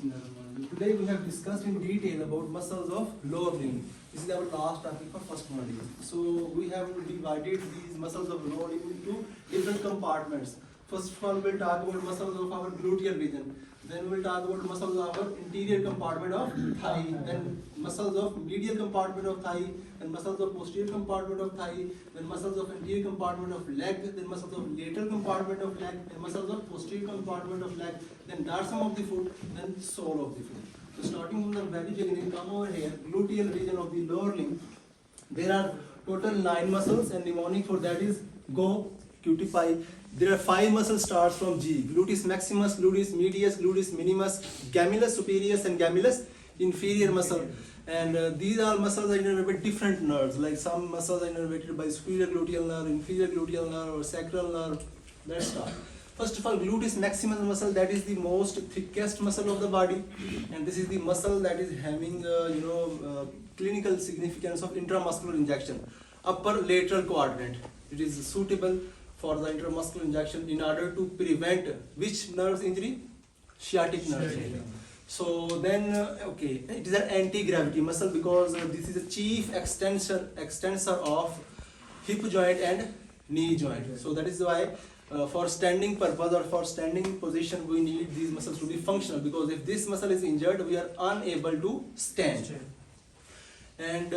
Today we have discussed in detail about muscles of lower limb. This is our last topic for first module. So we have divided these muscles of lower limb into different compartments. First of all, we'll talk about muscles of our gluteal region. Then we'll talk about muscles of our interior compartment of thigh. Then muscles of medial compartment of thigh. Then muscles of posterior compartment of thigh. Then muscles of anterior compartment of leg. Then muscles of lateral compartment of leg. Then muscles of posterior compartment of leg. Then dorsum of the foot. Then sole of the foot. So starting from the very beginning, come over here, gluteal region of the lower limb. There are total 9 muscles, and mnemonic for that is GO, QT5. There are 5 muscles starts from G: gluteus maximus, gluteus medius, gluteus minimus, gemellus superior, and gemellus inferior muscle. And these all muscles are innervated by different nerves. Like some muscles are innervated by superior gluteal nerve, inferior gluteal nerve, or sacral nerve. Let's start. First of all, gluteus maximus muscle, that is the most thickest muscle of the body, and this is the muscle that is having clinical significance of intramuscular injection. Upper lateral quadrant. It is suitable for the intramuscular injection in order to prevent which nerves injury? Sciatic nerve injury. So then, it is an anti-gravity muscle because this is the chief extensor of hip joint and knee joint. So that is why for standing purpose or for standing position, we need these muscles to be functional, because if this muscle is injured, we are unable to stand. And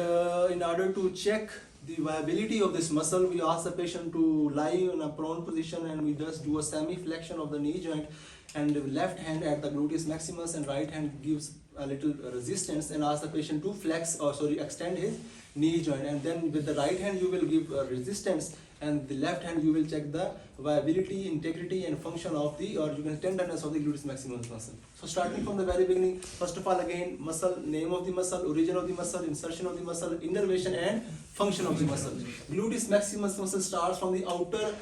in order to check the viability of this muscle, we ask the patient to lie in a prone position, and we just do a semi-flexion of the knee joint, and the left hand at the gluteus maximus and right hand gives a little resistance, and ask the patient to extend his knee joint, and then with the right hand you will give resistance, and the left hand you will check the viability, integrity and function of the, or you can tenderness of the gluteus maximus muscle. So starting from the very beginning, first of all, again, muscle, name of the muscle, origin of the muscle, insertion of the muscle, innervation and function of the muscle. Gluteus maximus muscle starts from the outer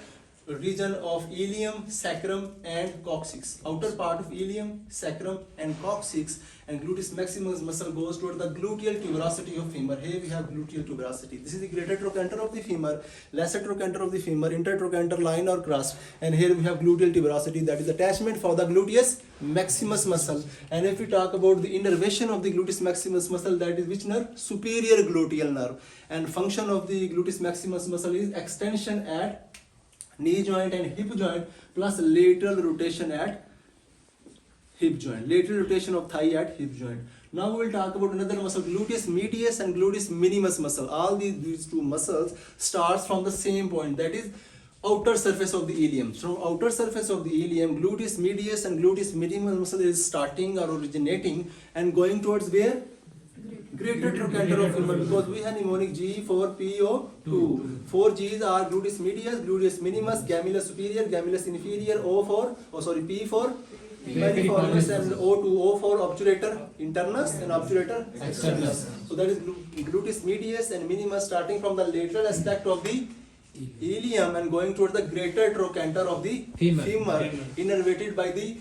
region of ilium, sacrum and coccyx. Outer part of ilium, sacrum and coccyx, and gluteus maximus muscle goes toward the gluteal tuberosity of femur. Here we have gluteal tuberosity. This is the greater trochanter of the femur, lesser trochanter of the femur, intertrochanter line or crust, and here we have gluteal tuberosity, that is attachment for the gluteus maximus muscle. And if we talk about the innervation of the gluteus maximus muscle, that is which nerve? Superior gluteal nerve. And function of the gluteus maximus muscle is extension at knee joint and hip joint, plus lateral rotation at hip joint, lateral rotation of thigh at hip joint. Now we will talk about another muscle, gluteus medius and gluteus minimus muscle. All these two muscles starts from the same point, that is outer surface of the ilium. From outer surface of the ilium, gluteus medius and gluteus minimus muscle is starting or originating and going towards where? Greater trochanter of femur, because we have mnemonic G4PO2. 4 G's are gluteus medius, gluteus minimus, gemellus superior, gemellus inferior, P for piriformis, and O for obturator internus and obturator externus. So that is gluteus medius and minimus starting from the lateral aspect of the ilium and going towards the greater trochanter of the femur, innervated by the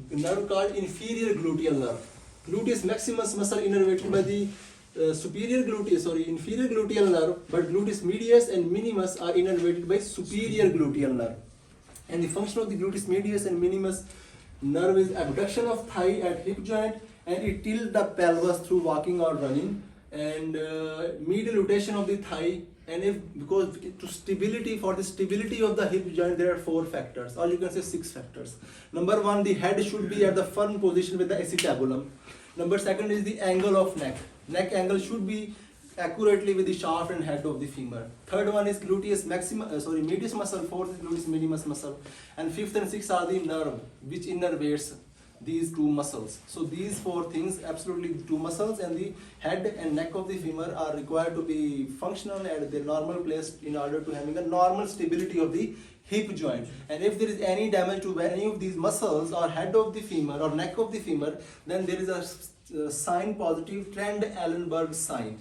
nerve called inferior gluteal nerve. Gluteus maximus muscle innervated by the inferior gluteal nerve, but gluteus medius and minimus are innervated by superior gluteal nerve. And the function of the gluteus medius and minimus nerve is abduction of thigh at hip joint, and it tilts the pelvis through walking or running, and medial rotation of the thigh. And for the stability of the hip joint, there are 4 factors, or you can say 6 factors. Number 1, the head should be at the firm position with the acetabulum. Number 2 is the angle of neck. Neck angle should be accurately with the shaft and head of the femur. 3rd one is gluteus medius muscle. 4th is gluteus minimus muscle. And 5th and 6th are the nerve which innervates these 2 muscles. So these 4 things, absolutely 2 muscles and the head and neck of the femur are required to be functional at their normal place in order to having a normal stability of the hip joint. And if there is any damage to any of these muscles or head of the femur or neck of the femur, then there is a sign positive Trendelenburg sign.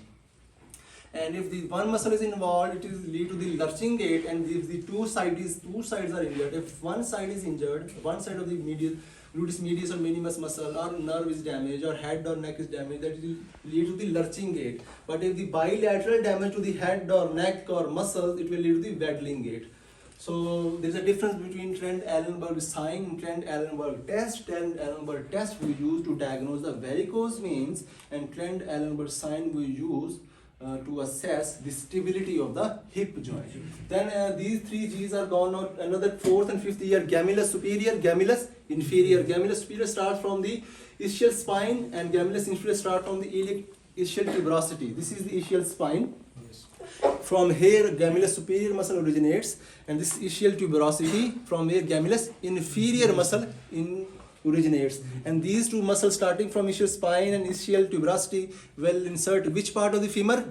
And if the one muscle is involved, it is lead to the lurching gait. And if the two sides are injured, if one side is injured, one side of the gluteus medius or minimus muscle or nerve is damaged or head or neck is damaged, that will lead to the lurching gait. But if the bilateral damage to the head or neck or muscle, it will lead to the waddling gait. So there's a difference between Trent-Allenberg sign and Trent-Allenberg test. Trent-Allenberg test we use to diagnose the varicose veins, and Trent-Allenberg sign we use to assess the stability of the hip joint. Then these three G's are gone out. Another fourth and fifth year, gemellus superior, gemellus inferior. Gemellus superior starts from the ischial spine, and gemellus inferior starts from the iliac ischial tuberosity. This is the ischial spine. From here, gemellus superior muscle originates, and this ischial tuberosity, from where gemellus inferior muscle originates. And these two muscles starting from ischial spine and ischial tuberosity will insert which part of the femur?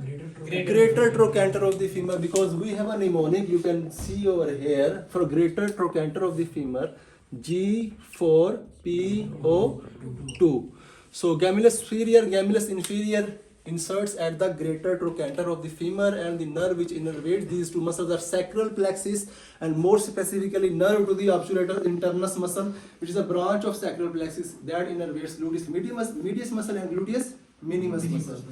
Greater trochanter of the femur, because we have a mnemonic you can see over here for greater trochanter of the femur, G4PO2. So gemellus superior, gemellus inferior inserts at the greater trochanter of the femur, and the nerve which innervates these two muscles are sacral plexus, and more specifically nerve to the obturator internus muscle, which is a branch of sacral plexus that innervates gluteus medius muscle and gluteus minimus muscle.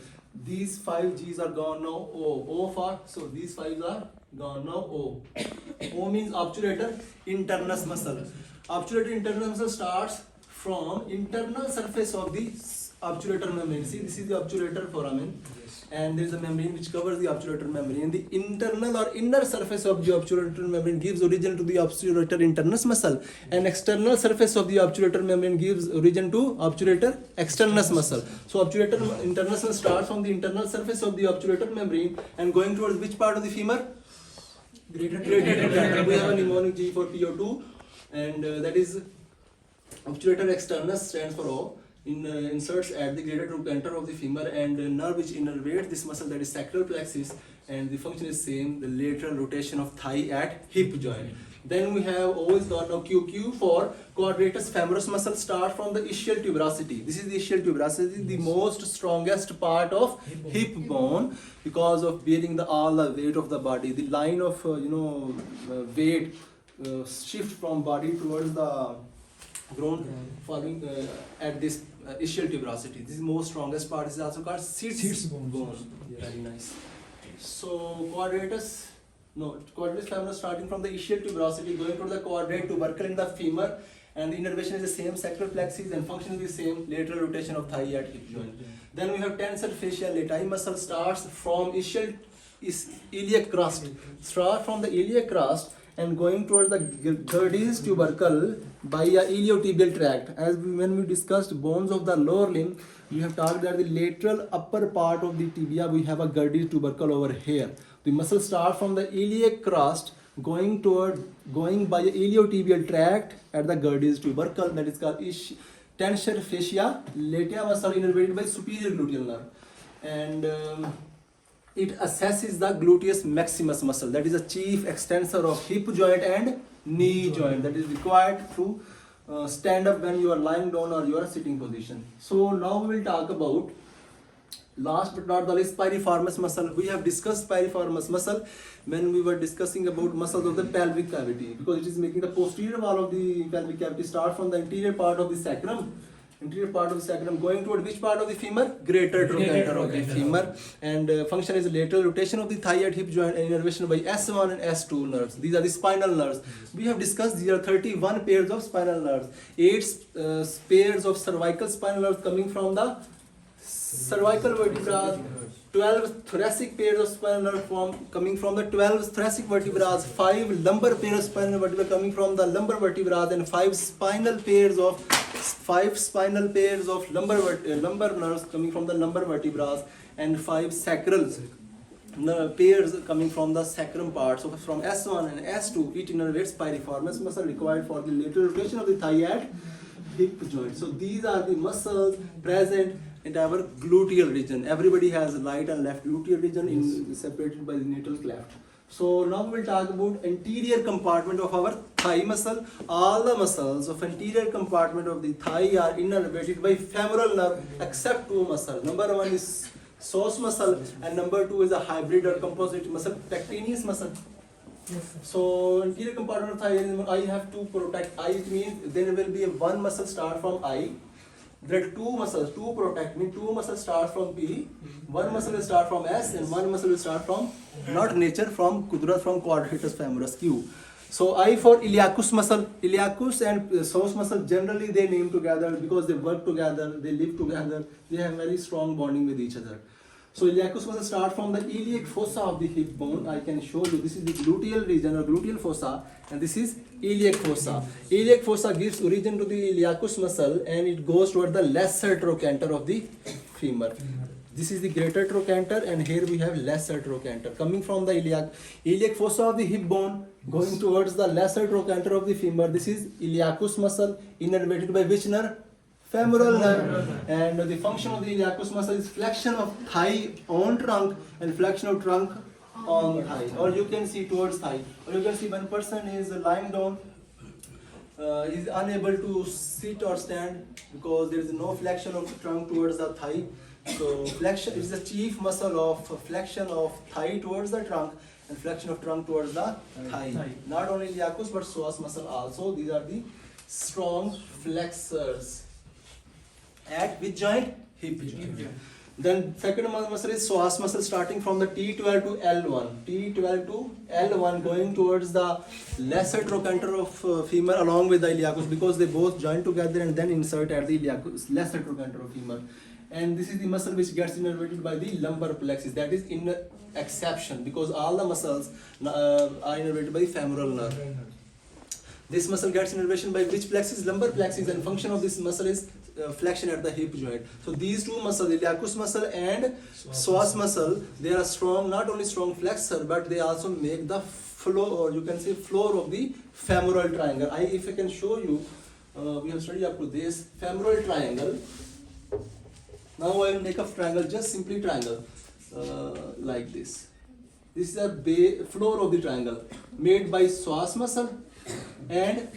These 5 G's are gone now. O for, so these 5 are gone now. O means obturator internus muscle. Obturator internus muscle starts from internal surface of the obturator membrane. See, this is the obturator foramen, and there is a membrane which covers the obturator membrane. The internal or inner surface of the obturator membrane gives origin to the obturator internus muscle, and external surface of the obturator membrane gives origin to obturator externus muscle. So obturator internus muscle starts from the internal surface of the obturator membrane and going towards which part of the femur? Greater trochanter. We have a mnemonic G4PO2, and that is obturator externus stands for O. Inserts at the greater trochanter of the femur, and nerve which innervates this muscle, that is sacral plexus, and the function is same, the lateral rotation of thigh at hip joint. Then we have always got now QQ for quadratus femoris muscle, start from the ischial tuberosity. This is the ischial tuberosity, the most strongest part of hip bone, because of bearing all the weight of the body. The line of weight shift from body towards the ground following at this ischial tuberosity. This is most strongest part. This is also called sits bone. Very nice. So quadratus femoris starting from the ischial tuberosity going to the quadrate tubercle in the femur, and the innervation is the same, sacral plexus, and function is the same, lateral rotation of thigh at hip joint. Then we have tensor fascia latae muscle, starts from iliac crust. Start from the iliac crust and going towards the Gerdy's tubercle by a iliotibial tract. When we discussed bones of the lower limb, we have talked that the lateral upper part of the tibia, we have a Gerdy's tubercle over here. The muscle starts from the iliac crust going by a iliotibial tract at the Gerdy's tubercle, that is called tensor fascia latae muscle, innervated by superior gluteal nerve. And it assesses the gluteus maximus muscle, that is a chief extensor of hip joint and knee joint, that is required to stand up when you are lying down or you are sitting position. So now we will talk about, last but not the least, piriformis muscle. We have discussed piriformis muscle when we were discussing about muscles of the pelvic cavity, because it is making the posterior wall of the pelvic cavity start from the anterior part of the sacrum. Going toward which part of the femur? Greater trochanter of the femur, and function is lateral rotation of the thigh at hip joint and innervation by S1 and S2 nerves. These are the spinal nerves. We have discussed these are 31 pairs of spinal nerves, 8 pairs of cervical spinal nerves coming from the cervical vertebrae, 12 thoracic pairs of spinal nerve coming from the 12 thoracic vertebrae, 5 lumbar pairs of spinal vertebrae coming from the lumbar vertebrae, and 5 spinal pairs of lumbar nerves coming from the lumbar vertebrae, and 5 sacral pairs coming from the sacrum part. So from S1 and S2, it innervates piriformis muscle required for the lateral rotation of the thigh at hip joint. So these are the muscles present in our gluteal region. Everybody has right and left gluteal region separated by the natal cleft. So now we will talk about anterior compartment of our thigh muscle. All the muscles of anterior compartment of the thigh are innervated by femoral nerve except 2 muscles. Number 1 is psoas muscle, and number 2 is a hybrid or composite muscle, pectineus muscle. So anterior compartment of thigh, I have to protect eye. It means there will be one muscle start from eye. There are 2 muscles, 2 protect means 2 muscles start from P, 1 muscle will start from S, and 1 muscle will start from, not nature, from quadratus femoris, Q. So I for iliacus muscle. Iliacus and psoas muscle generally they name together because they work together, they live together, they have very strong bonding with each other. So iliacus muscle start from the iliac fossa of the hip bone. I can show you this is the gluteal region or gluteal fossa, and this is iliac fossa. Iliac fossa gives origin to the iliacus muscle and it goes toward the lesser trochanter of the femur. This is the greater trochanter and here we have lesser trochanter coming from the iliac fossa of the hip bone going towards the lesser trochanter of the femur. This is iliacus muscle innervated by which nerve? Femoral nerve. And the function of the iliacus muscle is flexion of thigh on trunk and flexion of trunk on thigh. Or you can see towards thigh. Or you can see when person is lying down, is unable to sit or stand because there is no flexion of the trunk towards the thigh. So flexion is the chief muscle of flexion of thigh towards the trunk and flexion of trunk towards the thigh. Not only iliacus but psoas muscle also. These are the strong flexors. At which joint? Hip joint. Then second muscle is psoas muscle starting from the T12 to L1. T12 to L1 going towards the lesser trochanter of femur along with the iliacus because they both join together and then insert at the iliacus lesser trochanter of femur. And this is the muscle which gets innervated by the lumbar plexus. That is in exception because all the muscles are innervated by the femoral nerve. This muscle gets innervation by which plexus? Lumbar plexus, and function of this muscle is flexion at the hip joint. So these two muscles, iliacus muscle and psoas muscle, they are strong, not only strong flexor, but they also make the floor, or you can say floor of the femoral triangle. If I can show you, we have studied up to this femoral triangle. Now I will make a triangle, just simply triangle, like this. This is a floor of the triangle made by psoas muscle and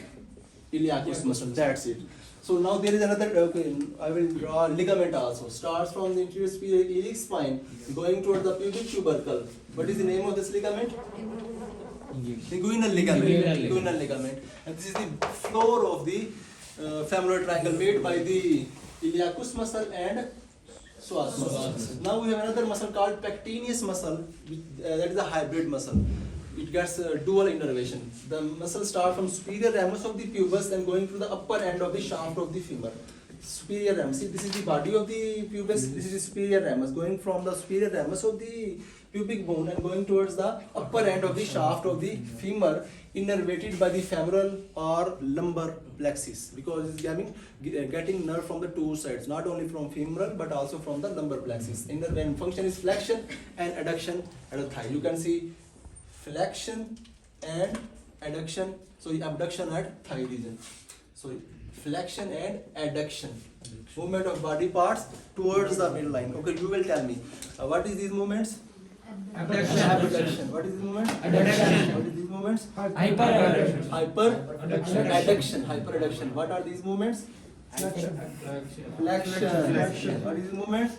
iliacus muscle. That's it. So now there is another. Okay, I will draw ligament also. Starts from the anterior superior iliac spine, going toward the pubic tubercle. What is the name of this ligament? Inguinal ligament. Inguinal ligament. And this is the floor of the femoral triangle made by the iliacus muscle and psoas muscle. Now we have another muscle called pectineus muscle, that is a hybrid muscle. It gets dual innervation. The muscle starts from superior ramus of the pubis and going to the upper end of the shaft of the femur. Superior ramus. See, this is the body of the pubis. This is the superior ramus. Going from the superior ramus of the pubic bone and going towards the upper end of the shaft of the femur, innervated by the femoral or lumbar plexus, because it's getting nerve from the two sides, not only from femoral but also from the lumbar plexus. And function is flexion and adduction at the thigh. You can see flexion and adduction. So abduction at thigh region. So flexion and adduction. Movement of body parts towards the midline. Okay, you will tell me what is these movements? Abduction. What is these movements? Adduction. What is these movements? Hyperadduction. Hyperadduction. Hyperadduction. What are these movements? Flexion. What is these movements?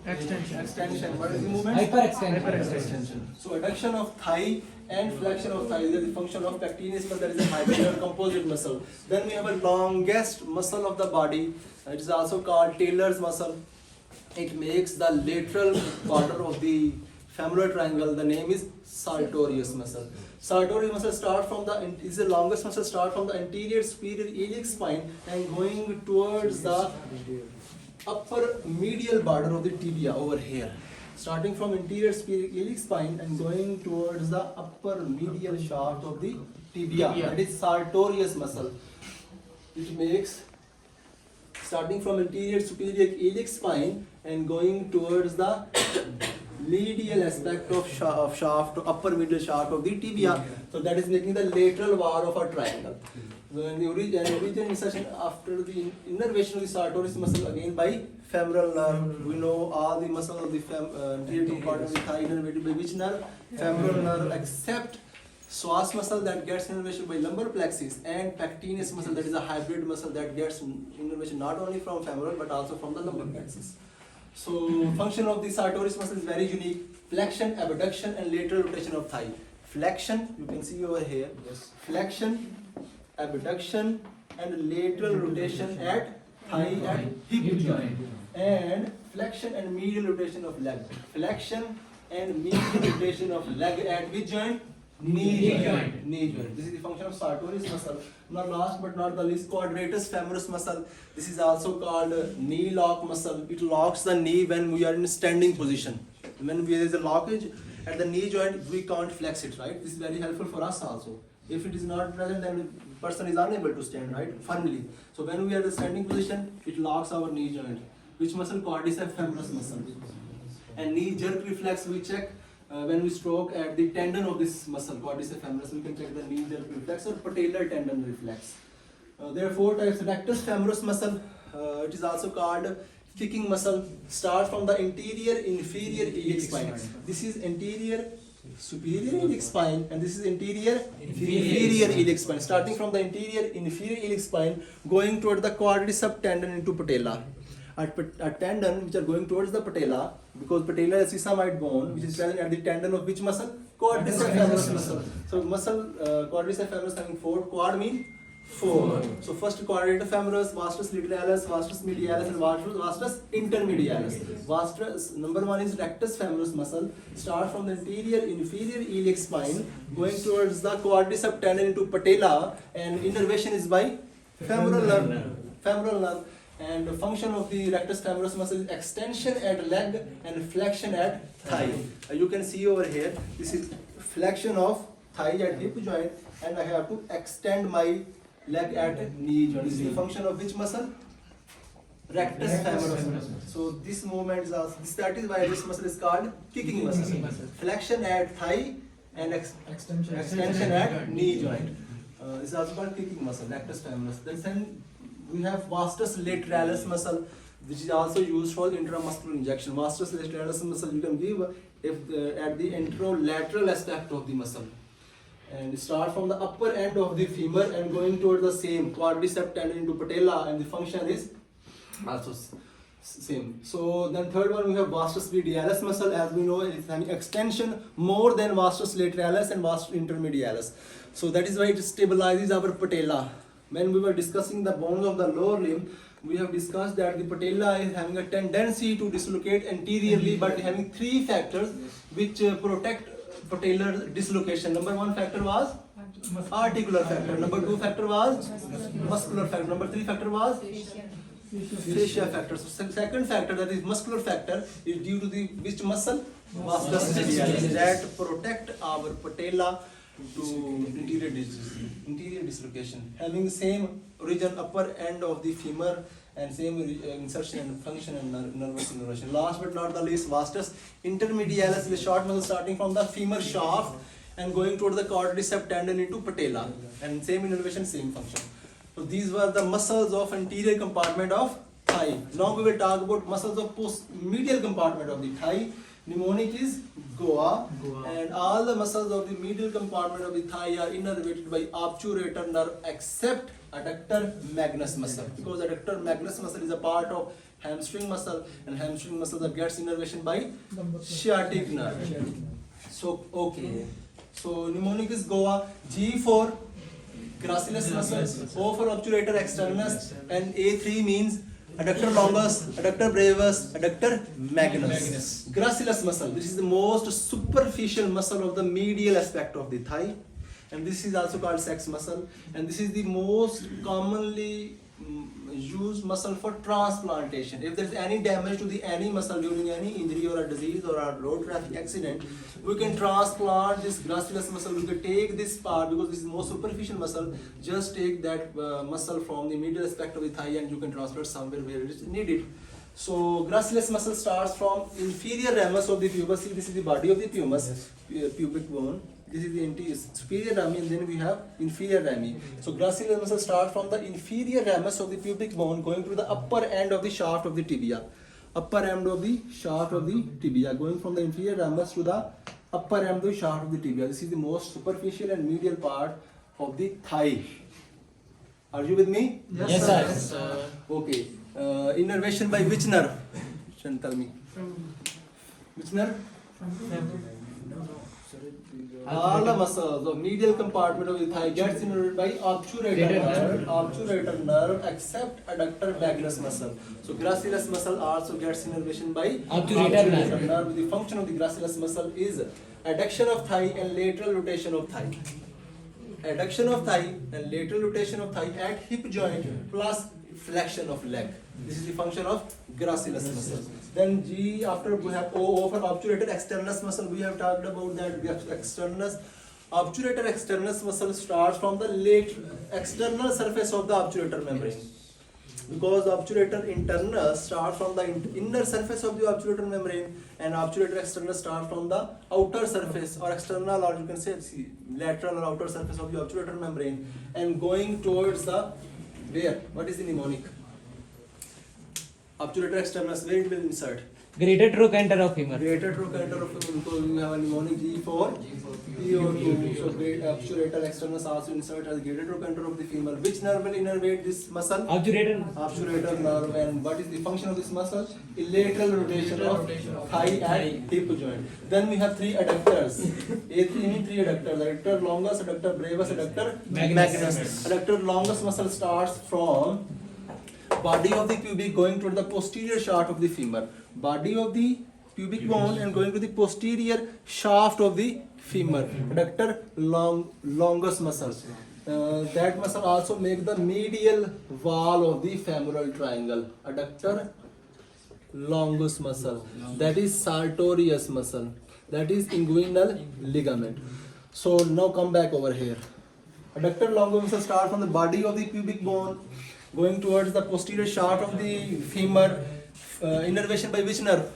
Extension. What is the movement? Hyperextension. So adduction of thigh and flexion of thigh is the function of pectineus muscle, that is a hybrid composite muscle. Then we have a longest muscle of the body. It is also called Taylor's muscle. It makes the lateral border of the femoral triangle. The name is sartorius muscle. Sartorius muscle is the longest muscle, start from the anterior superior iliac spine and going towards the upper medial border of the tibia over here. Starting from anterior superior iliac spine and going towards the upper medial shaft of the tibia. That is sartorius muscle. It makes starting from anterior superior iliac spine and going towards the medial aspect of shaft, upper middle shaft of the tibia. So that is making the lateral wall of a triangle. So in the origin insertion after the innervation of the sartorius muscle again by femoral nerve. We know all the muscles of the anterior compartment of the thigh innervated by which nerve? Femoral nerve, except psoas muscle that gets innervation by lumbar plexus and pectineus muscle, that is a hybrid muscle that gets innervation not only from femoral but also from the lumbar plexus. So function of the sartorius muscle is very unique. Flexion, abduction and lateral rotation of thigh. Flexion, you can see over here. Yes. Flexion, abduction and lateral rotation at thigh and hip joint. And flexion and medial rotation of leg. Flexion and medial rotation of leg at which joint? Knee joint. Knee joint. This is the function of sartorius muscle. Now last but not the least, quadratus femoris muscle. This is also called knee lock muscle. It locks the knee when we are in standing position. When there is a lockage at the knee joint, we can't flex it, right? This is very helpful for us also. If it is not present, then the person is unable to stand, right? Firmly. So when we are in the standing position, it locks our knee joint. Which muscle? Quadriceps femoris muscle. And knee jerk reflex we check when we stroke at the tendon of this muscle, quadriceps femoris. We can check the knee jerk reflex or patellar tendon reflex. There are 4 types. Rectus femoris muscle. It is also called kicking muscle. Start from the anterior inferior iliac spine. This is anterior superior iliac spine, and this is anterior inferior iliac spine. Starting from the anterior inferior iliac spine, going toward the quadriceps tendon into patella. A tendon which are going towards the patella, because patella is sesamoid bone, which is present at the tendon of which muscle? Quadriceps femoris muscle. So muscle quadriceps femoris having 4. Quad mean 4. So first quadratus femoris, vastus lateralis, vastus medialis, and vastus intermedialis. Vastus number 1 is rectus femoris muscle. Start from the anterior inferior iliac spine, going towards the quadriceps tendon into patella, and innervation is by femoral nerve. Femoral nerve. And the function of the rectus femoris muscle is extension at leg and flexion at thigh. You can see over here, this is flexion of thigh at hip joint, and I have to extend my leg at knee joint. This is the function of which muscle? Rectus femoris. So this movement is also, that is why this muscle is called kicking muscle. Flexion at thigh and extension at knee joint. This is also called kicking muscle, rectus femoris. Then we have vastus lateralis muscle, which is also used for intramuscular injection. Vastus lateralis muscle you can give if at the anterolateral aspect of the muscle, and start from the upper end of the femur and going toward the same quadriceps tendon into patella, and the function is also same. So then third one we have vastus medialis muscle. As we know, it's an extension more than vastus lateralis and vastus intermedialis. So that is why it stabilizes our patella. When we were discussing the bones of the lower limb, we have discussed that the patella is having a tendency to dislocate anteriorly, but having 3 factors which protect patellar dislocation. Number 1 factor was articular factor. Number 2 factor was muscular factor. Number 3 factor was fascia factor. So second factor, that is muscular factor, is due to the which muscle? Vastus medialis, that protect our patella to interior dislocation, having same origin upper end of the femur and same insertion and function and nervous innervation. Last but not the least, vastus intermedialis is the short muscle starting from the femur shaft and going toward the quadriceps tendon into patella, and same innervation, same function. So these were the muscles of anterior compartment of thigh. Now we will talk about muscles of medial compartment of the thigh. Mnemonic is Goa, and all the muscles of the medial compartment of the thigh are innervated by obturator nerve except adductor magnus muscle, because adductor magnus muscle is a part of hamstring muscle, and hamstring muscle that gets innervation by sciatic nerve. So okay, so mnemonic is Goa. G for gracilis muscle, O for obturator externus, and A3 means adductor longus, adductor brevis, adductor magnus. Gracilis muscle, this is the most superficial muscle of the medial aspect of the thigh, and this is also called sex muscle, and this is the most commonly used muscle for transplantation. If there is any damage to the any muscle during any injury or a disease or a road traffic accident, we can transplant this gracilis muscle. We can take this part, because this is the most superficial muscle, just take that muscle from the medial aspect of the thigh and you can transplant somewhere where it is needed. So gracilis muscle starts from inferior ramus of the pubis. See, this is the body of the pubic, pubic bone. This is the anterior superior rami, and then we have inferior rami. So gracilis muscle starts from the inferior ramus of the pubic bone, going to the upper end of the shaft of the tibia. Upper end of the shaft of the tibia, going from the inferior ramus to the upper end of the shaft of the tibia. This is the most superficial and medial part of the thigh. Are you with me? Yes, sir. Okay. Innervation by which nerve? Tell me. Which nerve? All the muscles of medial compartment of the thigh gets innervated by obturator nerve except adductor magnus muscle. So gracilis muscle also gets innervation by Obturator nerve. The function of the gracilis muscle is adduction of thigh and lateral rotation of thigh. Adduction of thigh and lateral rotation of thigh at hip joint plus flexion of leg. This is the function of gracilis muscle. Then G, after we have O for obturator externus muscle, we have talked about that. We have externus. Obturator externus muscle starts from the external surface of the obturator membrane. Because obturator internus starts from the inner surface of the obturator membrane, and obturator externus starts from the outer surface or external, or you can say lateral or outer surface of the obturator membrane, and going towards the where? What is the mnemonic? Obturator externus, where it will insert? Greater trochanter of femur. Greater trochanter of femur. So you have a mnemonic G for PO2. So great obturator externus also insert as greater trochanter of the femur. Which nerve will innervate this muscle? Obturator. Obturator nerve. And what is the function of this muscle? Lateral rotation of thigh and hip joint. Then we have three adductors. A3 means three adductors. Adductor longus, adductor brevis, adductor magnus. Adductor longus muscle starts from body of the pubic going toward the posterior shaft of the femur. Body of the pubic bone and going to the posterior shaft of the femur. Adductor longus muscle. That muscle also makes the medial wall of the femoral triangle. Adductor longus muscle. That is sartorius muscle. That is inguinal ligament. So now come back over here. Adductor longus muscle starts from the body of the pubic bone going towards the posterior shaft of the femur. Innervation by which nerve?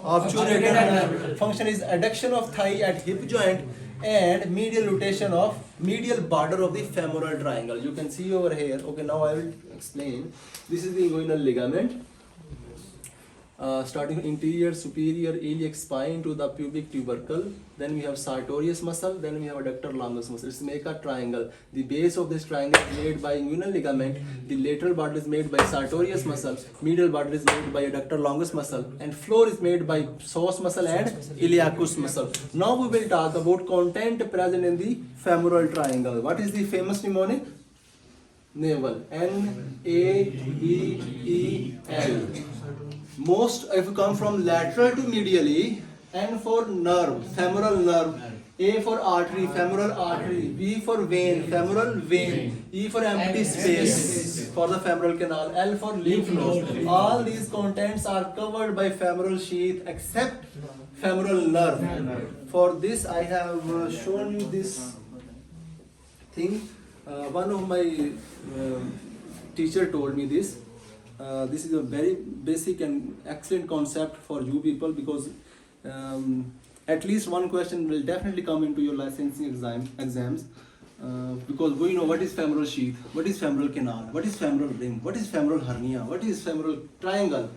Obturator nerve. Function is adduction of thigh at hip joint and medial rotation of medial border of the femoral triangle. You can see over here. Okay, now I will explain. This is the inguinal ligament. Starting interior superior iliac spine to the pubic tubercle. Then we have sartorius muscle. Then we have adductor longus muscle. It's make a triangle. The base of this triangle is made by inguinal ligament. The lateral border is made by sartorius muscle. Medial border is made by adductor longus muscle. And floor is made by psoas muscle and iliacus muscle. Now we will talk about content present in the femoral triangle. What is the famous mnemonic? Navel. N-A-V-E-L. Most, if you come from lateral to medially, N for nerve, femoral nerve, A for artery, femoral artery, V for vein, femoral vein, E for empty space for the femoral canal, L for lymph node. All these contents are covered by femoral sheath except femoral nerve. For this I have shown you this thing. One of my teacher told me this. This is a very basic and excellent concept for you people, because at least one question will definitely come into your licensing exams, because we know what is femoral sheath, what is femoral canal, what is femoral ring, what is femoral hernia, what is femoral triangle.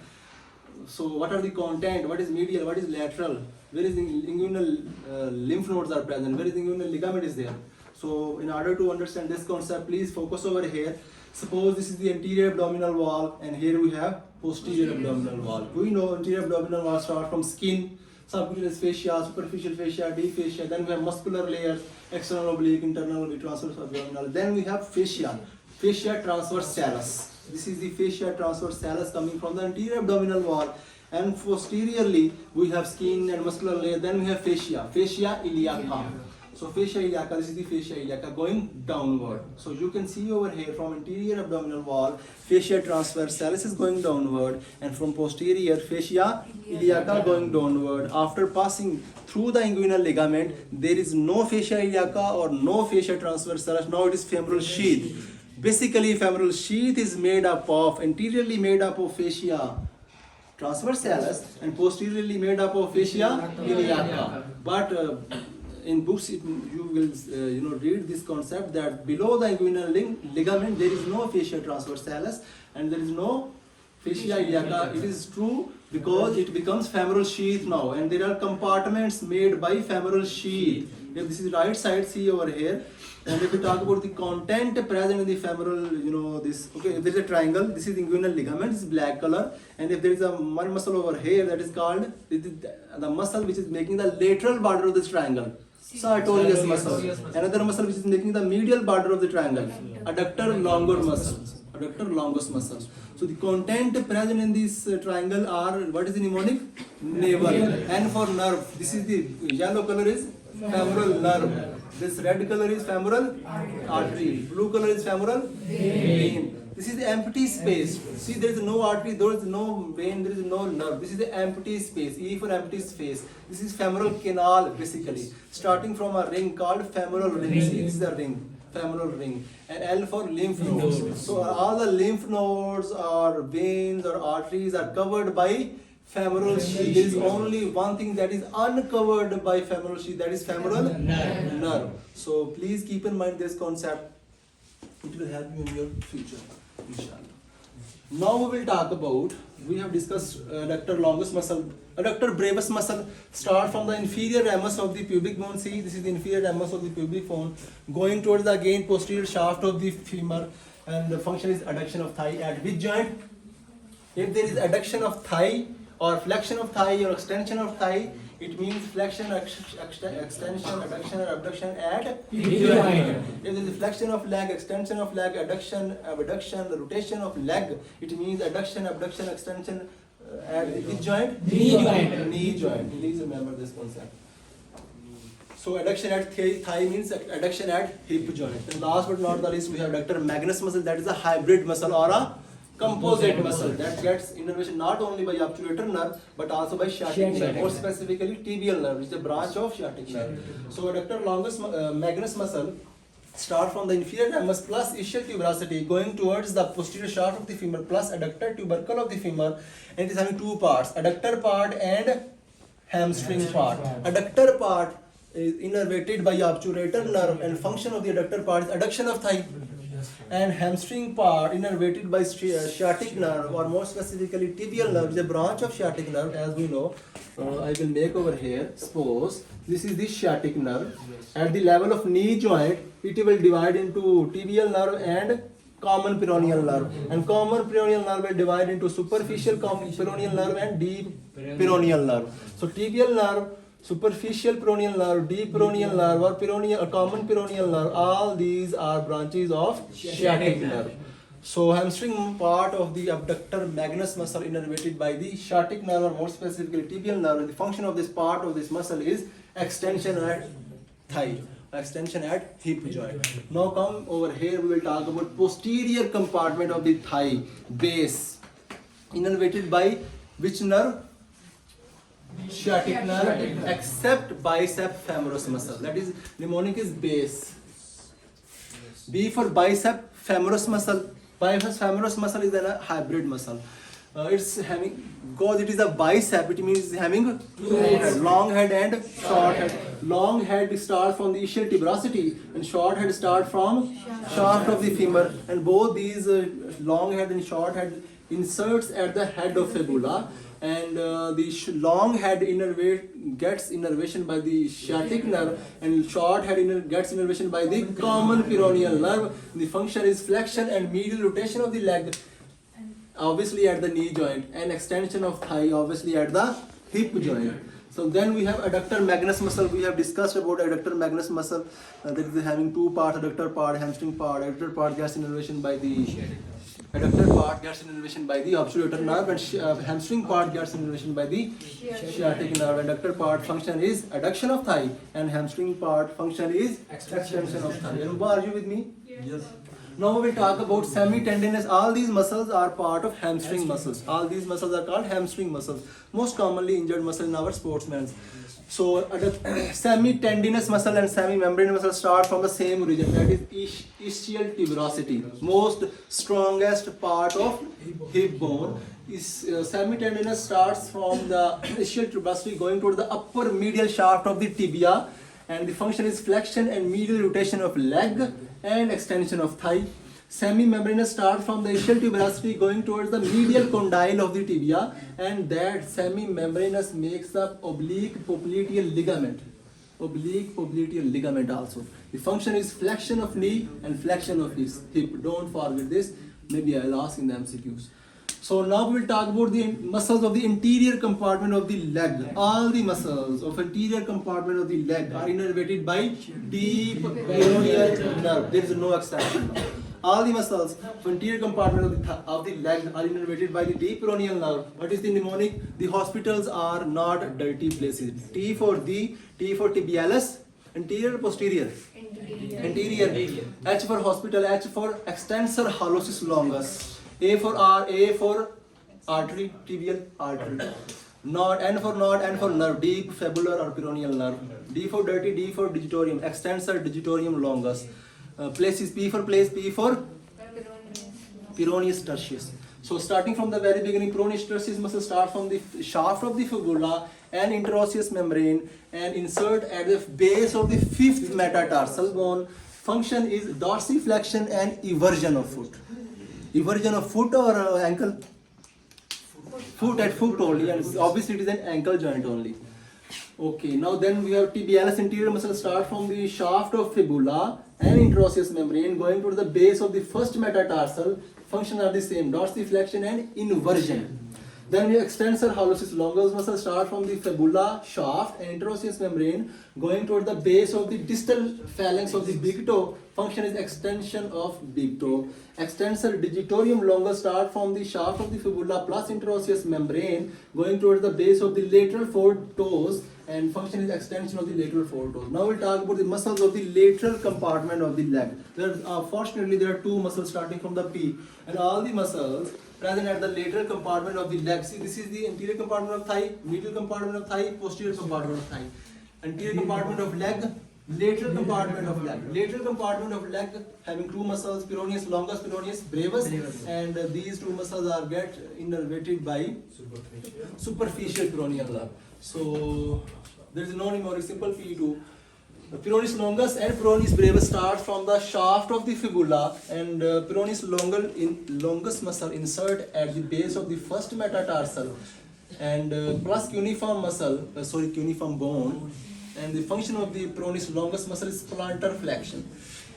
So what are the content, what is medial, what is lateral, where is the inguinal lymph nodes are present, where is the inguinal ligament is there. So in order to understand this concept, please focus over here. Suppose this is the anterior abdominal wall, and here we have posterior abdominal wall. We know anterior abdominal wall starts from skin, subcutaneous fascia, superficial fascia, deep fascia. Then we have muscular layers, external oblique, internal oblique, transverse abdominal. Then we have fascia, fascia transversalis. This is the fascia transversalis coming from the anterior abdominal wall. And posteriorly, we have skin and muscular layer. Then we have fascia, fascia iliaca. So fascia iliaca, this is the fascia iliaca going downward. So you can see over here from anterior abdominal wall, fascia transversalis is going downward, and from posterior, fascia iliaca going downward. After passing through the inguinal ligament, there is no fascia iliaca or no fascia transversalis. Now it is femoral sheath. Basically, femoral sheath is made up of, anteriorly made up of fascia transversalis and posteriorly made up of fascia iliaca. But in books you will read this concept that below the inguinal ligament there is no fascia transversalis and there is no fascia iliaca. It is true because it becomes femoral sheath now, and there are compartments made by femoral sheath. If this is right side, see over here. And if we talk about the content present in the femoral, this, okay, if there is a triangle, this is the inguinal ligament, this is black color. And if there is one muscle over here, that is called the muscle which is making the lateral border of this triangle. sartorius muscle. Another muscle which is making the medial border of the triangle, adductor longus muscle. Adductor longus muscle. So the content present in this triangle are, what is the mnemonic? Navel. And for nerve, this is the yellow color is femoral nerve. This red color is femoral artery. Blue color is femoral vein. This is the empty space. See, there is no artery, there is no vein, there is no nerve. This is the empty space. E for empty space. This is femoral canal basically. Starting from a ring called femoral ring. See, this is the ring. Femoral ring. And L for lymph nodes. So all the lymph nodes or veins or arteries are covered by femoral sheath. There is only one thing that is uncovered by femoral sheath, that is femoral nerve. So please keep in mind this concept. It will help you in your future, inshallah. Now we will talk about, we have discussed adductor longus muscle, adductor brevis muscle. Start from the inferior ramus of the pubic bone. See, this is the inferior ramus of the pubic bone, going towards the again posterior shaft of the femur, and the function is adduction of thigh at which joint? If there is adduction of thigh or flexion of thigh or extension of thigh, it means flexion, extension, adduction or abduction at hip joint. If there is flexion of leg, extension of leg, adduction, abduction, rotation of leg, it means adduction, abduction, extension at which joint? Knee joint. Knee joint. Please remember this concept. So adduction at thigh means adduction at hip joint. And last but not the least, we have adductor magnus muscle, that is a hybrid muscle or a composite muscle that gets innervation not only by obturator nerve but also by sciatic nerve, more specifically tibial nerve, which is a branch of sciatic nerve. So adductor longus magnus muscle start from the inferior ramus plus ischial tuberosity going towards the posterior shaft of the femur plus adductor tubercle of the femur, and it is having two parts, adductor part and hamstring part. Adductor part is innervated by obturator nerve and function of the adductor part is adduction of thigh, and hamstring part innervated by sciatic nerve, or more specifically tibial nerve, is a branch of sciatic nerve, as we know. I will make over here. Suppose this is the sciatic nerve. At the level of knee joint, it will divide into tibial nerve and common peroneal nerve, and common peroneal nerve will divide into superficial peroneal nerve and deep peroneal nerve. So tibial nerve, superficial peroneal nerve, deep peroneal nerve, or peroneal or common peroneal nerve, all these are branches of sciatic nerve. So hamstring part of the abductor magnus muscle innervated by the sciatic nerve, or more specifically tibial nerve. The function of this part of this muscle is extension at thigh, extension at hip joint. Now come over here, we will talk about posterior compartment of the thigh, base, innervated by which nerve? Sciatic nerve, except bicep femoris muscle, that is mnemonic is base. B for bicep femoris muscle. Bicep femoris muscle is a hybrid muscle. It's having, because it is a bicep, it means it's having two head, long head and short head. Long head starts from the ischial tuberosity and short head starts from shaft of the femur, and both these long head and short head inserts at the head of fibula, and the long head gets innervation by the sciatic nerve, and short head gets innervation by the common peroneal nerve. The function is flexion and medial rotation of the leg, obviously at the knee joint, and extension of thigh, obviously at the hip joint. So then we have adductor magnus muscle. We have discussed about adductor magnus muscle, that is having two parts, adductor part, hamstring part. Adductor part gets innervation by the obturator nerve, and hamstring part gets innervation by the sciatic nerve. Adductor part function is adduction of thigh, and hamstring part function is extension of thigh. Are you with me? Yes. Now we will talk about semitendinous. All these muscles are part of hamstring muscles. All these muscles are called hamstring muscles. Most commonly injured muscle in our sportsmen. So semitendinous muscle and semimembranous muscle start from the same origin, that is ischial tuberosity, most strongest part of hip bone. Semitendinous starts from the ischial tuberosity going toward the upper medial shaft of the tibia, and the function is flexion and medial rotation of leg and extension of thigh. Semimembranous starts from the ischial tuberosity going towards the medial condyle of the tibia, and that semimembranous makes up oblique popliteal ligament. Oblique popliteal ligament also. The function is flexion of knee and flexion of hip. Don't forget this. Maybe I'll ask in the MCQs. So now we will talk about the muscles of the interior compartment of the leg. All the muscles of interior compartment of the leg are innervated by deep peroneal nerve. There is no exception. All the muscles of interior compartment of the leg are innervated by the deep peroneal nerve. What is the mnemonic? The hospitals are not dirty places. T for tibialis, anterior or posterior? Interior. H for hospital, H for extensor hallucis longus. A for artery, tibial artery. N for nerve, deep fibular or peroneal nerve. D for dirty, D for digitorium, extensor digitorium longus. Places, P for place, P for peroneus tertius. So starting from the very beginning, peroneus tertius muscle start from the shaft of the fibula and interosseous membrane and insert at the base of the fifth metatarsal bone. Function is dorsiflexion and eversion of foot. Eversion of foot or ankle? Foot at foot only, and obviously it is an ankle joint only. Okay, now then we have tibialis anterior muscle start from the shaft of fibula and interosseous membrane going to the base of the first metatarsal. Function are the same, dorsiflexion and inversion. Then we have extensor hallucis longus muscle start from the fibula, shaft and interosseous membrane going toward the base of the distal phalanx of the big toe. Function is extension of big toe. Extensor digitorium longus start from the shaft of the fibula plus interosseous membrane going towards the base of the lateral four toes, and function is extension of the lateral four toes. Now we'll talk about the muscles of the lateral compartment of the leg. Fortunately there are two muscles starting from the P, and all the muscles present at the lateral compartment of the leg. See, this is the anterior compartment of thigh, medial compartment of thigh, posterior compartment of thigh. Anterior compartment of leg, lateral compartment of leg. Lateral compartment of leg having two muscles, peroneus longus, peroneus brevis, and these two muscles are get innervated by superficial peroneal nerve. So there is no mnemonic, simple P2. The peroneus longus and peroneus brevis start from the shaft of the fibula, and peroneus longus muscle insert at the base of the first metatarsal, and plus cuneiform bone, and the function of the peroneus longus muscle is plantar flexion,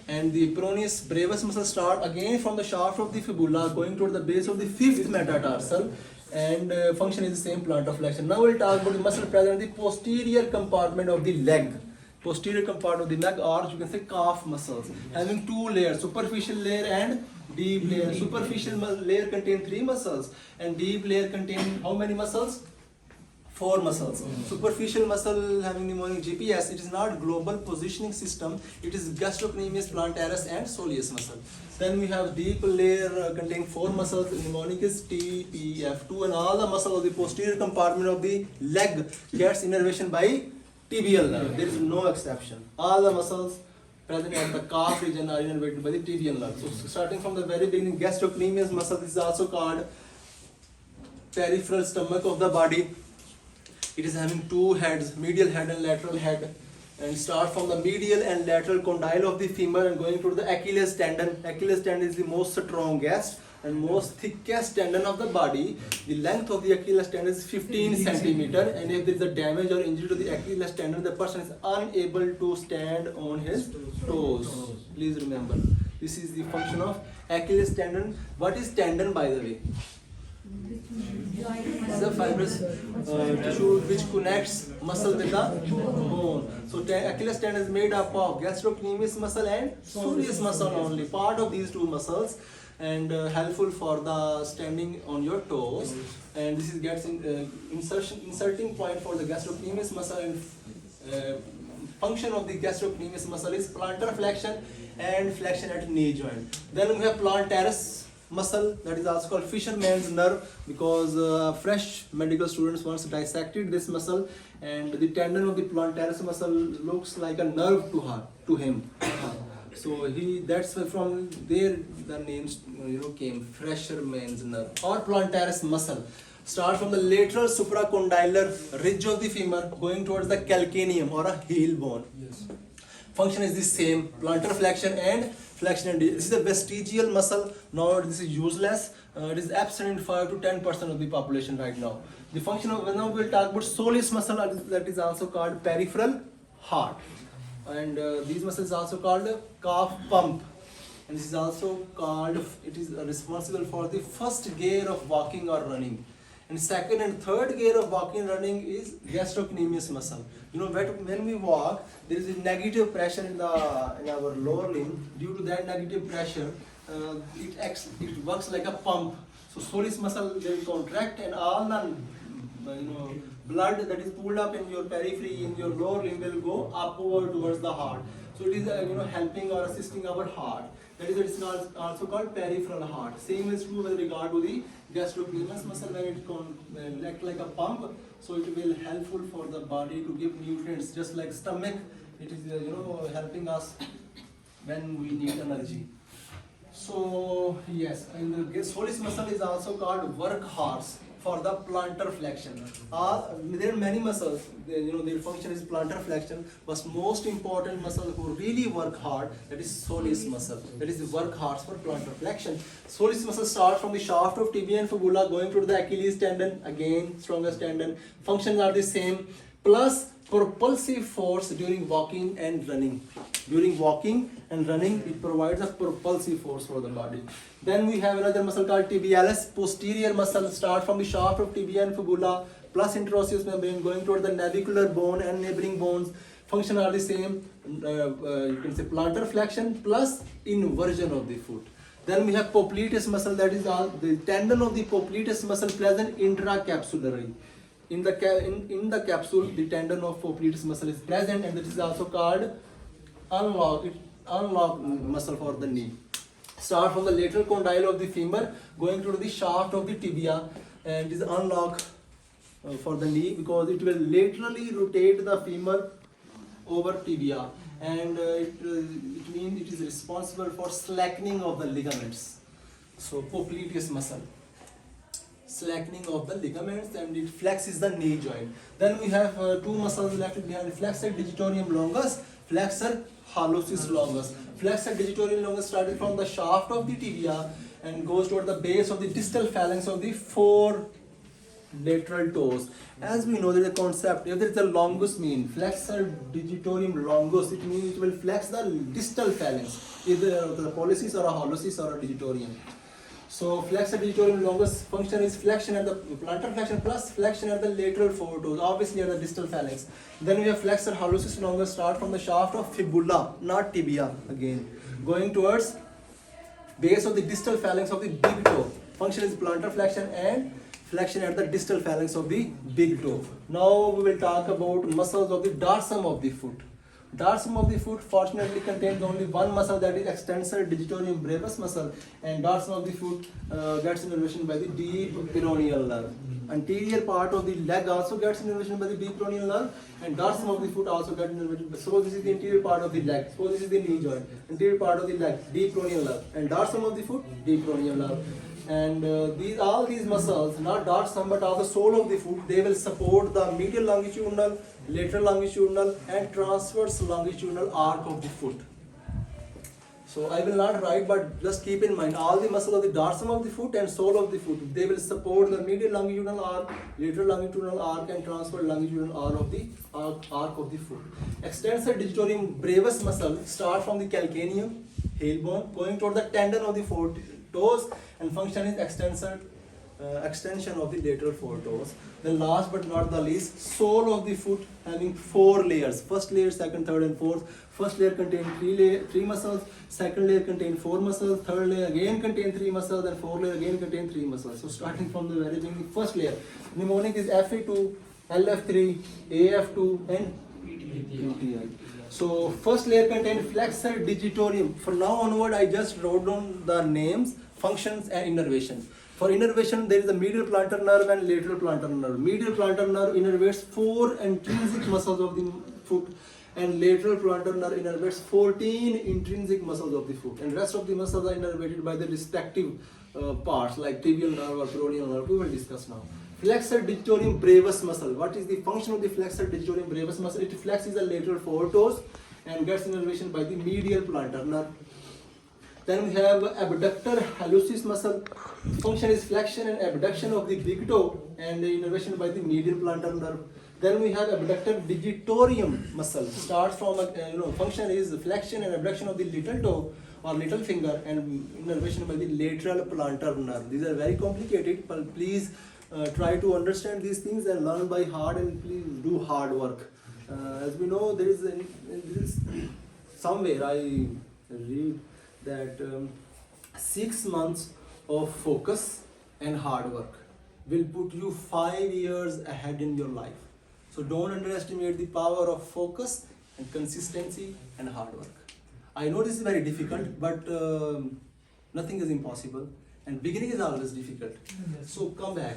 and the peroneus brevis muscle start again from the shaft of the fibula going toward the base of the fifth metatarsal, and function is the same, plantar flexion. Now we'll talk about the muscle present in the posterior compartment of the leg. Posterior compartment of the leg, or you can say calf muscles, having two layers, superficial layer and deep layer. Superficial layer contain 3 muscles and deep layer contain how many muscles? 4 muscles. Superficial muscle having mnemonic GPS, it is not global positioning system, it is gastrocnemius, plantaris and soleus muscle. Then we have deep layer containing 4 muscles, mnemonic is TPF2, and all the muscle of the posterior compartment of the leg gets innervation by tibial nerve. There is no exception. All the muscles present at the calf region are innervated by the tibial nerve. So starting from the very beginning, gastrocnemius muscle is also called peripheral stomach of the body. It is having 2 heads, medial head and lateral head, and start from the medial and lateral condyle of the femur and going to the Achilles tendon. Achilles tendon is the most strongest and most thickest tendon of the body. The length of the Achilles tendon is 15 centimeter, and if there is a damage or injury to the Achilles tendon, the person is unable to stand on his toes. Please remember, this is the function of Achilles tendon. What is tendon, by the way? It's a fibrous tissue which connects muscle with the bone. So Achilles tendon is made up of gastrocnemius muscle and soleus muscle only, part of these 2 muscles, and helpful for the standing on your toes. And this is gets inserting point for the gastrocnemius muscle, and function of the gastrocnemius muscle is plantar flexion and flexion at knee joint. Then we have plantaris muscle, that is also called fisherman's nerve, because fresh medical students once dissected this muscle, and the tendon of the plantaris muscle looks like a nerve to him. So that's why from there the names came, fisherman's nerve or plantaris muscle. Start from the lateral supracondylar ridge of the femur going towards the calcaneum or a heel bone. Yes. Function is the same, plantar flexion and flexion. This is a vestigial muscle. Now this is useless. It is absent in 5 to 10% of the population right now. The function of, now we will talk about soleus muscle, that is also called peripheral heart. And these muscles also called calf pump. and this is also called, it is responsible for the first gear of walking or running. And second and third gear of walking and running is gastrocnemius muscle. You know, when we walk, there is a negative pressure in our lower limb. Due to that negative pressure, it works like a pump. So soleus muscle will contract, and all the blood that is pulled up in your periphery, in your lower limb, will go upward towards the heart. So it is helping or assisting our heart. That is, it is also called peripheral heart. Same is true with regard to the gastrocnemius muscle, when it act like a pump. So it will helpful for the body to give nutrients, just like stomach. It is helping us when we need energy. So yes, and the soleus muscle is also called workhorse for the plantar flexion. There are many muscles, their function is plantar flexion, but most important muscle who really work hard, that is soleus muscle. That is the workhorse for plantar flexion. Soleus muscle starts from the shaft of tibia and fibula, going to the Achilles tendon, again strongest tendon. Functions are the same, plus propulsive force during walking and running. During walking and running, it provides a propulsive force for the body. Then we have another muscle called tibialis, posterior muscle, start from the shaft of tibia and fibula, plus interosseous membrane, going toward the navicular bone and neighboring bones. Function are the same, you can say plantar flexion plus inversion of the foot. Then we have popliteus muscle, that is the tendon of the popliteus muscle present intracapsularly. In the capsule, the tendon of popliteus muscle is present, and that is also called unlock muscle for the knee. Start from the lateral condyle of the femur, going to the shaft of the tibia, and is unlock for the knee, because it will laterally rotate the femur over tibia, and it means it is responsible for slackening of the ligaments. So popliteus muscle, slackening of the ligaments, and it flexes the knee joint. Then we have two muscles left behind: flexor digitorum longus, flexor hallucis longus. Flexor digitorum longus started from the shaft of the tibia and goes toward the base of the distal phalanx of the four lateral toes. As we know, there is a concept, if there is a longus mean, flexor digitorum longus, it means it will flex the distal phalanx, either the pollicis or a hallucis or a digitorum. So flexor digitorum longus function is flexion at the plantar flexion plus flexion at the lateral four toes, obviously at the distal phalanx. Then we have flexor hallucis longus, start from the shaft of fibula, not tibia again, going towards base of the distal phalanx of the big toe. Function is plantar flexion and flexion at the distal phalanx of the big toe. Now we will talk about muscles of the dorsum of the foot. Dorsum of the foot fortunately contains only one muscle, that is extensor digitorum brevis muscle, and dorsum of the foot gets innervation by the deep peroneal nerve. Anterior part of the leg also gets innervation by the deep peroneal nerve, and dorsum of the foot also gets innervation. So this is the interior part of the leg. So this is the knee joint. Interior part of the leg, deep peroneal nerve, and dorsum of the foot, deep peroneal nerve. And all these muscles, not dorsum but also sole of the foot, they will support the medial longitudinal, lateral longitudinal and transverse longitudinal arc of the foot. So I will not write, but just keep in mind, all the muscles of the dorsum of the foot and sole of the foot, they will support the medial longitudinal arc, lateral longitudinal arc and transverse longitudinal arc of the arc of the foot. Extensor digitorum brevis muscle start from the calcaneum, heel bone, going toward the tendon of the four toes, and function is extension of the lateral four toes. Then last but not the least, sole of the foot having four layers. First layer, second, third and fourth. First layer contains three muscles, second layer contains four muscles, third layer again contains three muscles, and fourth layer again contains three muscles. So starting from the very beginning, first layer, mnemonic is FA2, LF3, AF2 and PTI. So first layer contains flexor digitorum. From now onward, I just wrote down the names, functions and innervation. For innervation, there is a medial plantar nerve and lateral plantar nerve. Medial plantar nerve innervates 4 intrinsic muscles of the foot, and lateral plantar nerve innervates 14 intrinsic muscles of the foot. And rest of the muscles are innervated by the respective parts like tibial nerve or peroneal nerve. We will discuss now. Flexor digitorum brevis muscle. What is the function of the flexor digitorum brevis muscle? It flexes the lateral four toes and gets innervation by the medial plantar nerve. Then we have abductor hallucis muscle. Function is flexion and abduction of the big toe and the innervation by the medial plantar nerve. Then we have abductor digitorum muscle. Starts from function is flexion and abduction of the little toe or little finger, and innervation by the lateral plantar nerve. These are very complicated, but please try to understand these things and learn by heart, and please do hard work. As we know, there is somewhere I read that 6 months of focus and hard work will put you 5 years ahead in your life. So don't underestimate the power of focus and consistency and hard work. I know this is very difficult, but nothing is impossible, and beginning is always difficult. So come back.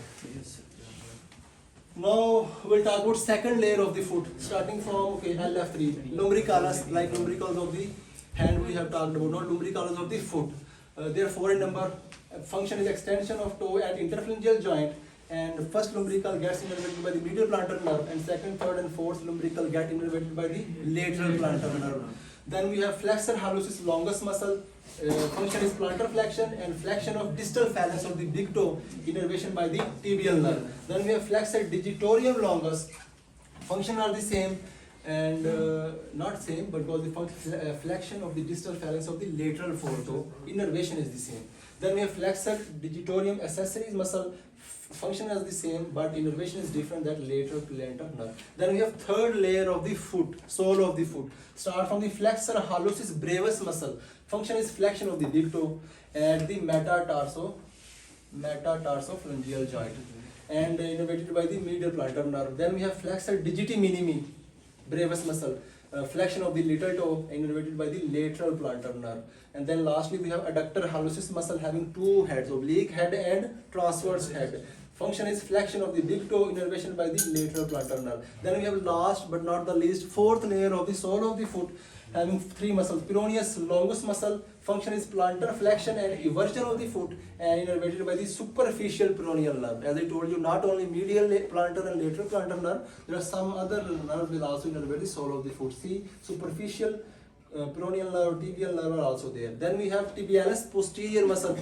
Now we'll talk about second layer of the foot, starting from LF3, lumbricalis, like lumbricals of the hand we have talked about, not lumbricalis of the foot. They are 4 in number. Function is extension of toe at interphalangeal joint, and first lumbrical gets innervated by the medial plantar nerve, and second, third, and fourth lumbrical get innervated by the lateral plantar nerve. Then we have flexor hallucis longus muscle. Function is plantar flexion and flexion of distal phalanx of the big toe, innervation by the tibial nerve. Then we have flexor digitorium longus. Function are the same, and not same, but because the flexion of the distal phalanx of the lateral forefoot, innervation is the same. Then we have flexor digitorium accessories muscle. Function is the same, but innervation is different, that lateral plantar nerve. Then we have third layer of the foot, sole of the foot. Start from the flexor hallucis brevis muscle. Function is flexion of the big toe and the metatarsophalangeal joint, and innervated by the medial plantar nerve. Then we have flexor digiti minimi brevis muscle. Flexion of the little toe, innervated by the lateral plantar nerve. And then lastly we have adductor hallucis muscle having 2 heads, oblique head and transverse head. Function is flexion of the big toe, innervation by the lateral plantar nerve. Then we have last but not the least, fourth layer of the sole of the foot, having 3 muscles. Peroneus longus muscle. Function is plantar flexion and eversion of the foot, and innervated by the superficial peroneal nerve. As I told you, not only medial plantar and lateral plantar nerve, there are some other nerves will also innervate the sole of the foot. See, superficial peroneal nerve, tibial nerve are also there. Then we have tibialis posterior muscle.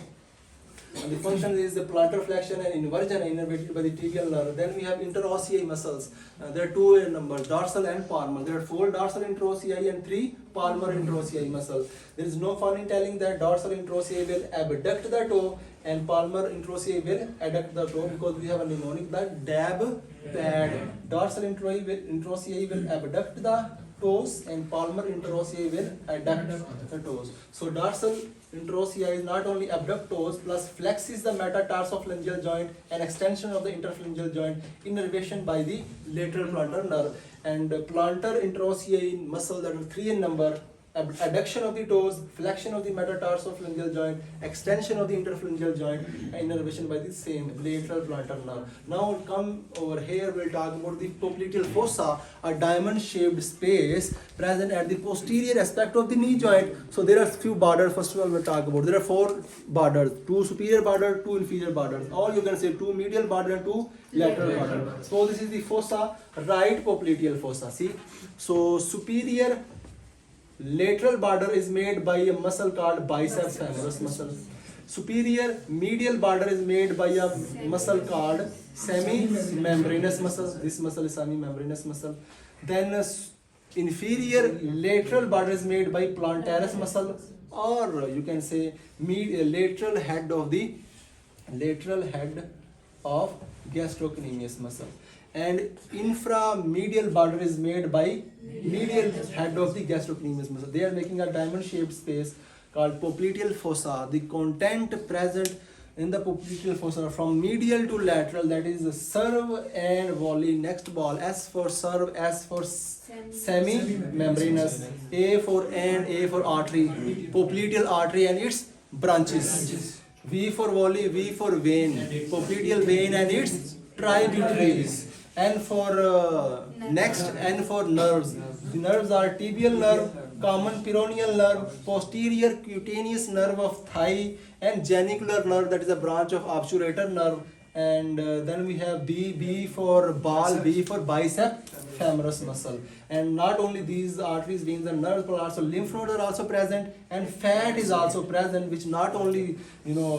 And the function is the plantar flexion and inversion, innervated by the tibial nerve. Then we have interossei muscles. There are 2 in number, dorsal and palmar. There are 4 dorsal interossei and 3 palmar interossei muscle. There is no fun in telling that dorsal interossei will abduct the toe and palmar interossei will adduct the toe, because we have a mnemonic that dab pad. Dorsal interossei will abduct the toes and palmar interossei will adduct the toes. So dorsal interossei is not only abduct toes plus flexes the metatarsophalangeal joint and extension of the interphalangeal joint, innervation by the lateral plantar nerve. And plantar interossei muscle, that are 3 in number, adduction of the toes, flexion of the metatarsophalangeal joint, extension of the interphalangeal joint, and innervation by the same lateral plantar nerve. Now we'll come over here, we'll talk about the popliteal fossa, a diamond shaped space present at the posterior aspect of the knee joint. So there are few borders. First of all, we'll talk about, there are 4 borders, 2 superior borders, 2 inferior borders, or you can say 2 medial borders and 2 lateral borders. So this is the fossa, right popliteal fossa. See, so superior lateral border is made by a muscle called biceps femoris muscle. Superior medial border is made by a muscle called semimembranous muscle. This muscle is semimembranous muscle. Then inferior lateral border is made by plantaris muscle, or you can say lateral head of gastrocnemius muscle. And inframedial border is made by medial head of the gastrocnemius muscle. They are making a diamond shaped space called popliteal fossa. The content present in the popliteal fossa from medial to lateral, that is serve and volley. Next ball, S for serve, S for semi-membranous, A for and, A for artery, popliteal artery and its branches, V for volley, V for vein, popliteal vein and its tributaries. N for next, N for nerves. The nerves are tibial nerve, common peroneal nerve, posterior cutaneous nerve of thigh, and genicular nerve, that is a branch of obturator nerve. And then we have B for ball, B for bicep femoris muscle. And not only these arteries, veins and nerves, but also lymph nodes are also present, and fat is also present, which not only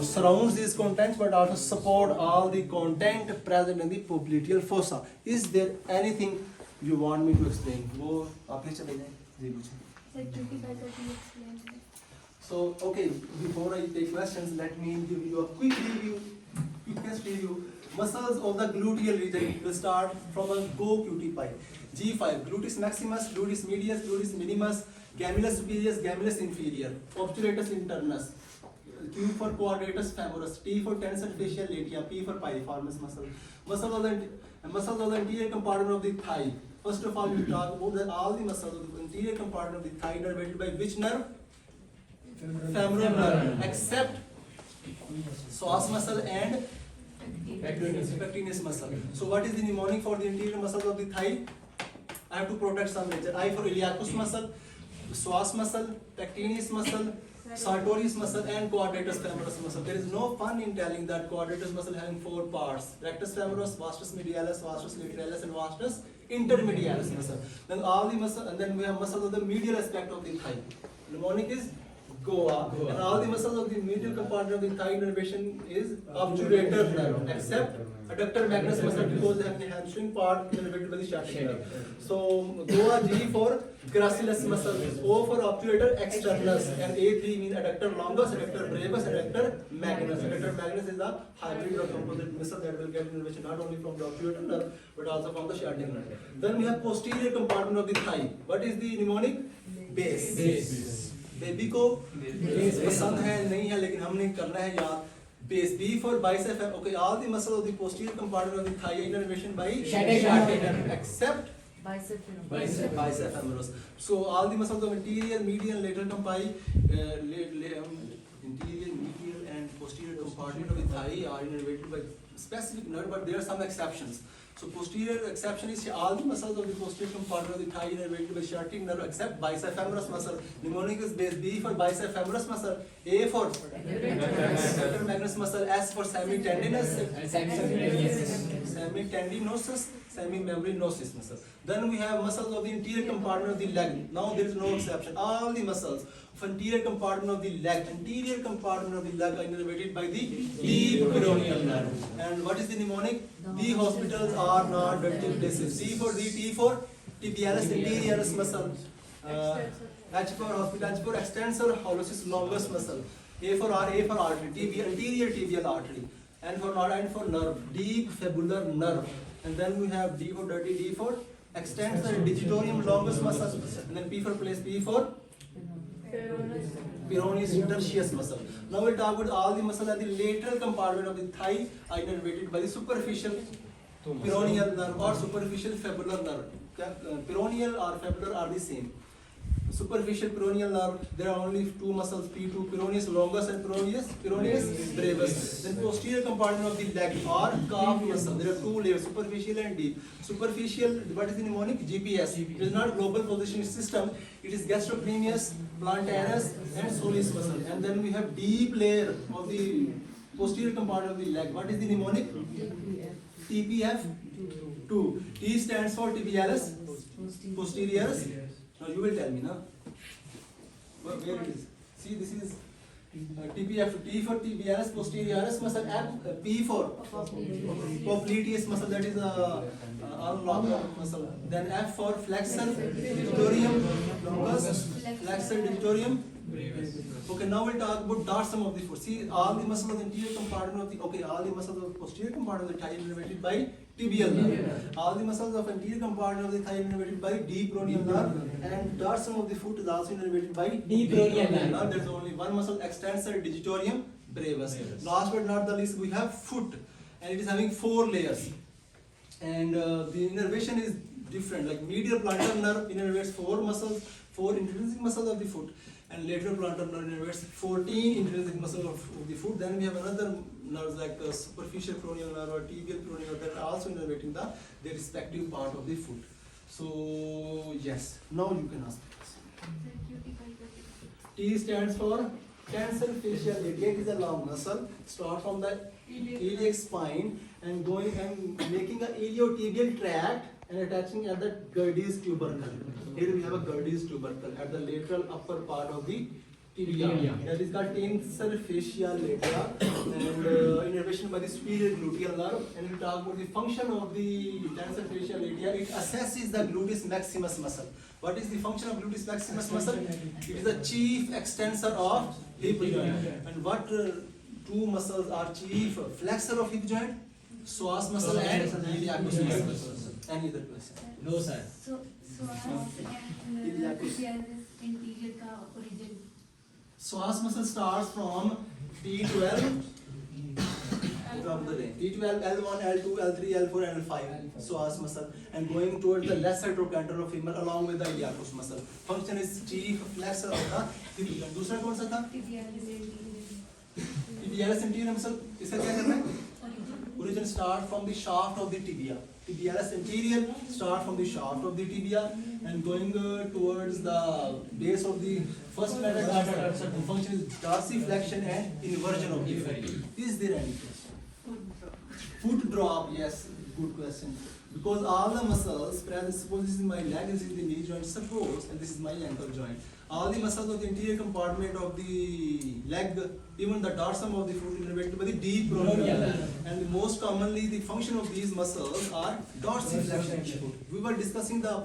surrounds these contents but also support all the content present in the popliteal fossa. Is there anything you want me to explain? वो आप ले चले जाएं, जी पूछें. So, okay, before I take questions, let me give you a quick review, quickest review. Muscles of the gluteal region will start from a go QT pi. G5, gluteus maximus, gluteus medius, gluteus minimus, gemellus superior, gemellus inferior, obturatus internus. Q for quadratus femoris, T for tensor fascial labia, P for piriformis muscle. Muscles of the anterior compartment of the thigh. First of all, we talk about that all the muscles of the anterior compartment of the thigh are innervated by which nerve? Femoral nerve, except psoas muscle and pectineus muscle. So what is the mnemonic for the anterior muscles of the thigh? I have to protect some nature. I for iliacus muscle, psoas muscle, pectineus muscle, sartorius muscle and quadratus femoris muscle. There is no fun in telling that quadratus muscle having 4 parts: rectus femoris, vastus medialis, vastus lateralis and vastus intermedialis muscle. Then all the muscle, and then we have muscles of the medial aspect of the thigh. Mnemonic is Goa. And all the muscles of the medial compartment of the thigh innervation is obturator nerve, except adductor magnus muscle because they have the hamstring part innervated by the sciatic nerve. So Goa, G for gracilis muscle, O for obturator externus, and A3 means adductor longus, adductor brevis, adductor magnus. Adductor magnus is a hybrid or composite muscle that will get innervation not only from the obturator nerve but also from the sciatic nerve. Then we have posterior compartment of the thigh. What is the mnemonic? Base. Baby को base पसंद है नहीं है लेकिन हमने करना है याद. Base. B for bicep. Okay, all the muscles of the posterior compartment of the thigh are innervated by sciatic nerve except bicep femoris. So all the muscles of anterior, medial, lateral compi, interior, medial and posterior compartment of the thigh are innervated by specific nerve, but there are some exceptions. So posterior exception is all the muscles of the posterior compartment of the thigh innervated by sciatic nerve except bicep femoris muscle. Mnemonic is base. B for bicep femoris muscle, A for adductor magnus muscle, S for semitendinous, semitendinosus, semimembranosus muscle. Then we have muscles of the interior compartment of the leg. Now there is no exception. All the muscles of anterior compartment of the leg, are innervated by the deep peroneal nerve. And what is the mnemonic? The hospitals are not dirty places. D for D, T for tibialis anterioris muscle. H for hospital, H for extensor hallucis longus muscle. A for artery, anterior tibial artery. N for nerve, deep fibular nerve. And then we have D for dirty, D for extensor digitorium longus muscle. And then P for place, P for peroneus tertius muscle. Now we'll talk about all the muscle at the lateral compartment of the thigh are innervated by the superficial peroneal nerve or superficial fibular nerve. Peroneal or fibular are the same. Superficial peroneal nerve, there are only 2 muscles, P2, peroneus longus and peroneus brevis. Then posterior compartment of the leg or calf muscle, there are 2 layers, superficial and deep. Superficial, what is the mnemonic? GPS. It is not global positioning system, it is gastrocnemius, plantaris and soleus muscle. And then we have deep layer of the posterior compartment of the leg. What is the mnemonic? TPF2. T stands for tibialis posteriorus. Now you will tell me, na? Where it is? See, this is TPF. T for tibialis posteriorus muscle, P for popliteus muscle, that is unlocked muscle. Then F for flexor digitorium longus, flexor digitorium. Okay, now we'll talk about dorsum of the foot. See, all the muscles of the anterior compartment of the all the muscles of the posterior compartment of the thigh are innervated by tibial nerve. All the muscles of anterior compartment of the thigh are innervated by deep peroneal nerve, and dorsum of the foot is also innervated by Deep peroneal nerve. There is only one muscle, extensor digitorium brevis. Last but not the least, we have foot, and it is having 4 layers, and the innervation is different. Like medial plantar nerve innervates 4 muscles, 4 intrinsic muscles of the foot, and lateral plantar nerve innervates 14 intrinsic muscles of the foot. Then we have another nerves like superficial peroneal nerve or tibial peroneal nerve that are also innervating their respective part of the foot. So yes, now you can ask. T stands for tensor fascial labia. It is a long muscle. Start from the iliac spine and going and making an iliotibial tract and attaching at the Gerdy's tubercle. Here we have a Gerdy's tubercle at the lateral upper part of the tibia. That is called tensor fascial labia and innervation by the superior gluteal nerve. And we talk about the function of the tensor fascial labia. It assesses the gluteus maximus muscle. What is the function of gluteus maximus muscle? It is the chief extensor of hip joint. And what two muscles are chief flexor of hip joint? Psoas muscle and iliacus muscle. Any other question? No, sir. So interior का origin. Psoas muscle starts from T12 from the range. T12, L1, L2, L3, L4, and L5. Psoas muscle and going towards the lesser trochanter of femur along with the iliacus muscle. Function is chief flexor of the hip joint. दूसरा कौन सा था? Tibialis anterior muscle. इसका क्या करना है? Origin start from the shaft of the tibia. Tibialis anterior start from the shaft of the tibia and going towards the base of the first metatarsal. The function is dorsiflexion and inversion of the foot. Is there any question? Foot drop, yes, good question. Because all the muscles, suppose this is my leg, this is the knee joint, suppose, and this is my ankle joint. All the muscles of the interior compartment of the leg, even the dorsum of the foot is innervated by the deep peroneal. And most commonly, the function of these muscles are dorsiflexion of the foot. We were discussing the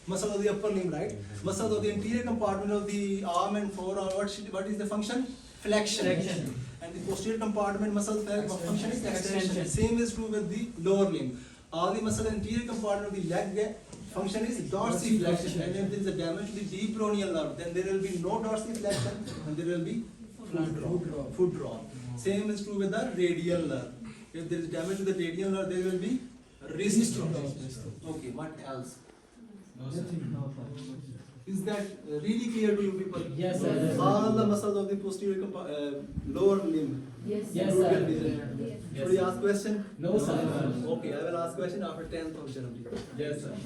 muscle of the upper limb, right? Muscles of the interior compartment of the arm and forearm. What is the function? Flexion. And the posterior compartment muscle function is extension. Same is true with the lower limb. All the muscle anterior compartment of the leg function is dorsiflexion. And if there is a damage to the deep peroneal nerve, then there will be no dorsiflexion and there will be foot drop. Same is true with the radial nerve. If there is damage to the radial nerve, there will be wrist drop. Okay, what else? Is that really clear to you people? Yes, sir. All the muscles of the posterior lower limb. Yes. Yes, Gluteal sir. region. Yes, Should we sir. ask question? No, sir. Okay, I will ask question after 10th of January. Yes, sir.